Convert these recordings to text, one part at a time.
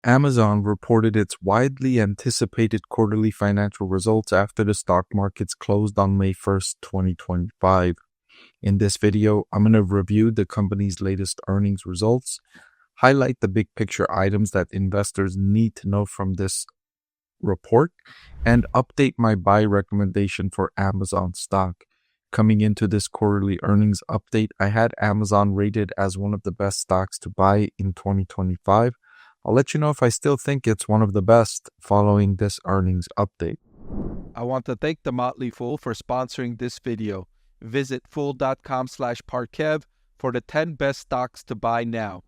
Amazon reported its widely anticipated quarterly financial results after the stock markets closed on May 1st, 2025. In this video, I'm going to review the company's latest earnings results, highlight the big picture items that investors need to know from this report, and update my buy recommendation for Amazon stock. Coming into this quarterly earnings update, I had Amazon rated as one of the best stocks to buy in 2025. I'll let you know if I still think it's one of the best following this earnings update. I want to thank the Motley Fool for sponsoring this video. Visit fool.com/Parkev for the 10 best stocks to buy now.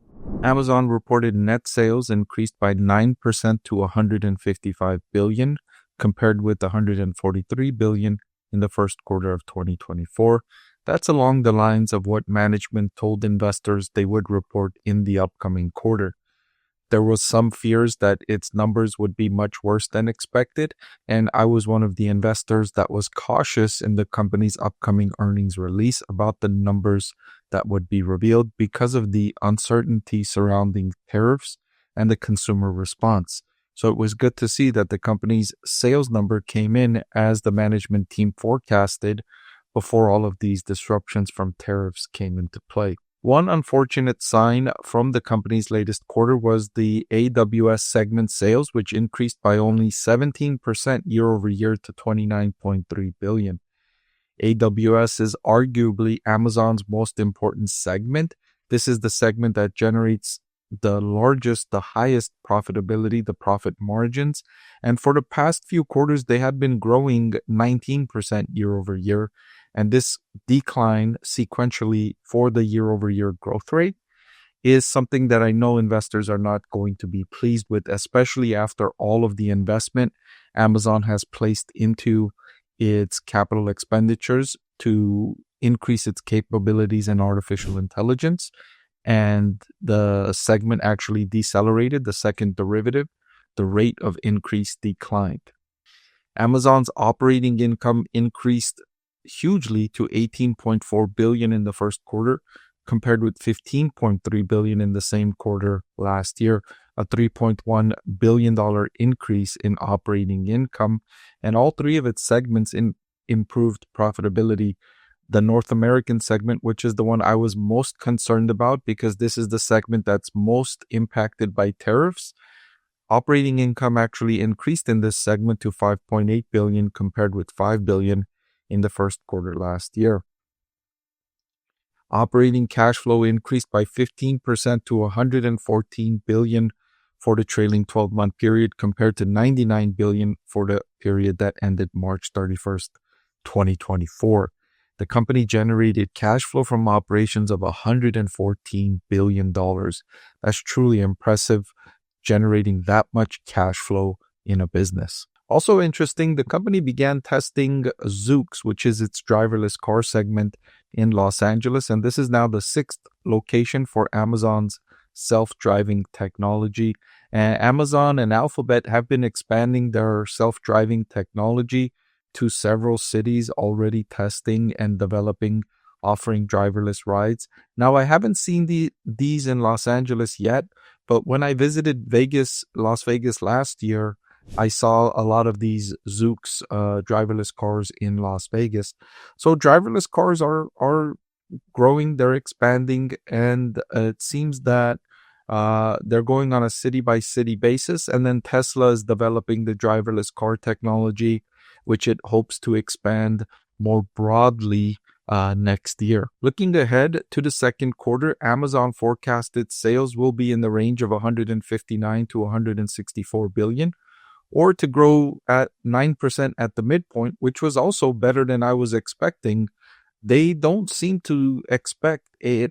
Amazon reported net sales increased by 9% to $155 billion, compared with $143 billion in the first quarter of 2024. That's along the lines of what management told investors they would report in the upcoming quarter. There was some fears that its numbers would be much worse than expected, and I was one of the investors that was cautious in the company's upcoming earnings release about the numbers that would be revealed because of the uncertainty surrounding tariffs and the consumer response. So it was good to see that the company's sales number came in as the management team forecasted before all of these disruptions from tariffs came into play. One unfortunate sign from the company's latest quarter was the AWS segment sales, which increased by only 17% year over year to $29.3 billion. AWS is arguably Amazon's most important segment. This is the segment that generates the largest, the highest profitability, the profit margins. And for the past few quarters, they had been growing 19% year over year. And this decline sequentially for the year over year growth rate is something that I know investors are not going to be pleased with, especially after all of the investment Amazon has placed into its capital expenditures to increase its capabilities in artificial intelligence. And the segment actually decelerated, the second derivative, the rate of increase declined. Amazon's operating income increased hugely to $18.4 billion in the first quarter, compared with $15.3 billion in the same quarter last year, a $3.1 billion increase in operating income, and all three of its segments improved profitability. The North American segment, which is the one I was most concerned about because this is the segment that's most impacted by tariffs, operating income actually increased in this segment to $5.8 billion compared with $5 billion in the first quarter last year. Operating cash flow increased by 15% to $114 billion for the trailing 12-month period compared to $99 billion for the period that ended March 31st, 2024. The company generated cash flow from operations of $114 billion. That's truly impressive, generating that much cash flow in a business. Also interesting, the company began testing Zoox, which is its driverless car segment in Los Angeles, and this is now the 6th location for Amazon's self-driving technology. And Amazon and Alphabet have been expanding their self-driving technology to several cities, already testing and developing, offering driverless rides. Now, I haven't seen these in Los Angeles yet, but when I visited Las Vegas last year, I saw a lot of these Zoox driverless cars in Las Vegas. So driverless cars are growing, they're expanding, and it seems that they're going on a city-by-city basis. And then Tesla is developing the driverless car technology, which it hopes to expand more broadly next year. Looking ahead to the second quarter, Amazon forecasted sales will be in the range of $159 to $164 billion, or to grow at 9% at the midpoint, which was also better than I was expecting. They don't seem to expect a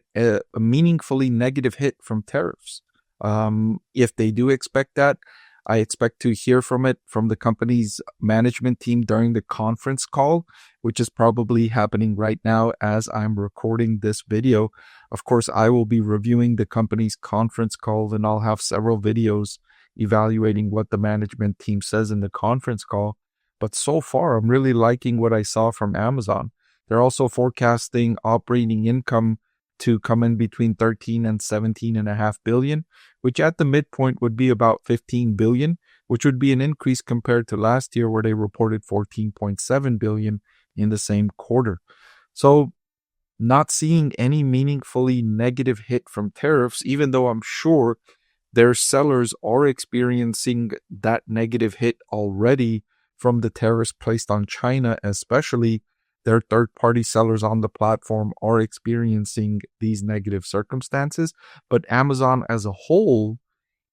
meaningfully negative hit from tariffs. If they do expect that, I expect to hear from the company's management team during the conference call, which is probably happening right now as I'm recording this video. Of course, I will be reviewing the company's conference call, and I'll have several videos evaluating what the management team says in the conference call. But so far, I'm really liking what I saw from Amazon. They're also forecasting operating income to come in between 13 and 17.5 billion, which at the midpoint would be about 15 billion, which would be an increase compared to last year where they reported 14.7 billion in the same quarter. So not seeing any meaningfully negative hit from tariffs, even though I'm sure their sellers are experiencing that negative hit already from the tariffs placed on China, especially their third-party sellers on the platform are experiencing these negative circumstances. But Amazon as a whole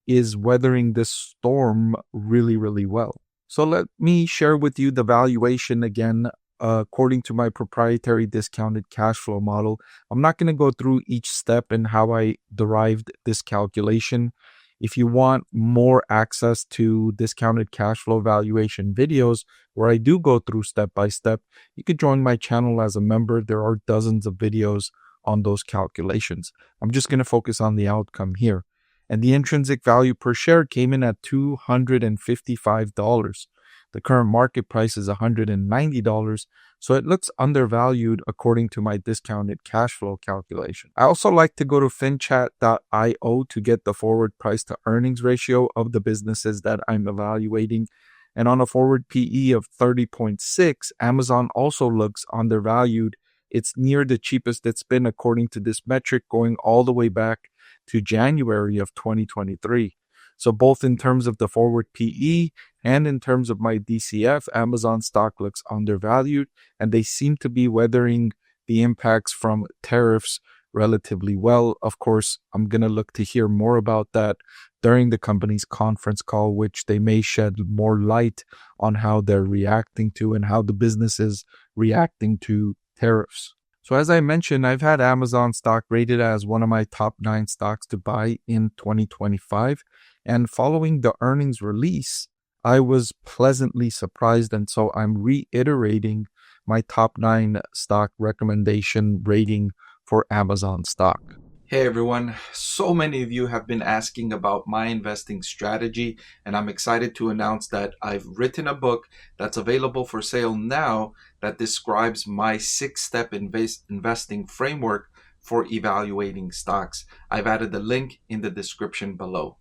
is weathering this storm really, really well. So let me share with you the valuation again according to my proprietary discounted cash flow model. I'm not going to go through each step and how I derived this calculation. If you want more access to discounted cash flow valuation videos where I do go through step by step, you could join my channel as a member. There are dozens of videos on those calculations. I'm just going to focus on the outcome here. And the intrinsic value per share came in at $255. The current market price is $190, so it looks undervalued according to my discounted cash flow calculation. I also like to go to finchat.io to get the forward price to earnings ratio of the businesses that I'm evaluating. And on a forward PE of 30.6, Amazon also looks undervalued. It's near the cheapest it's been according to this metric, going all the way back to January of 2023. So both in terms of the forward PE and in terms of my DCF, Amazon stock looks undervalued, and they seem to be weathering the impacts from tariffs relatively well. Of course, I'm going to look to hear more about that during the company's conference call, which they may shed more light on how they're reacting to and how the business is reacting to tariffs. So as I mentioned, I've had Amazon stock rated as one of my top 9 stocks to buy in 2025. And following the earnings release, I was pleasantly surprised. And so I'm reiterating my top 9 stock recommendation rating for Amazon stock. Hey everyone, so many of you have been asking about my investing strategy, and I'm excited to announce that I've written a book that's available for sale now that describes my 6-step investing framework for evaluating stocks. I've added the link in the description below.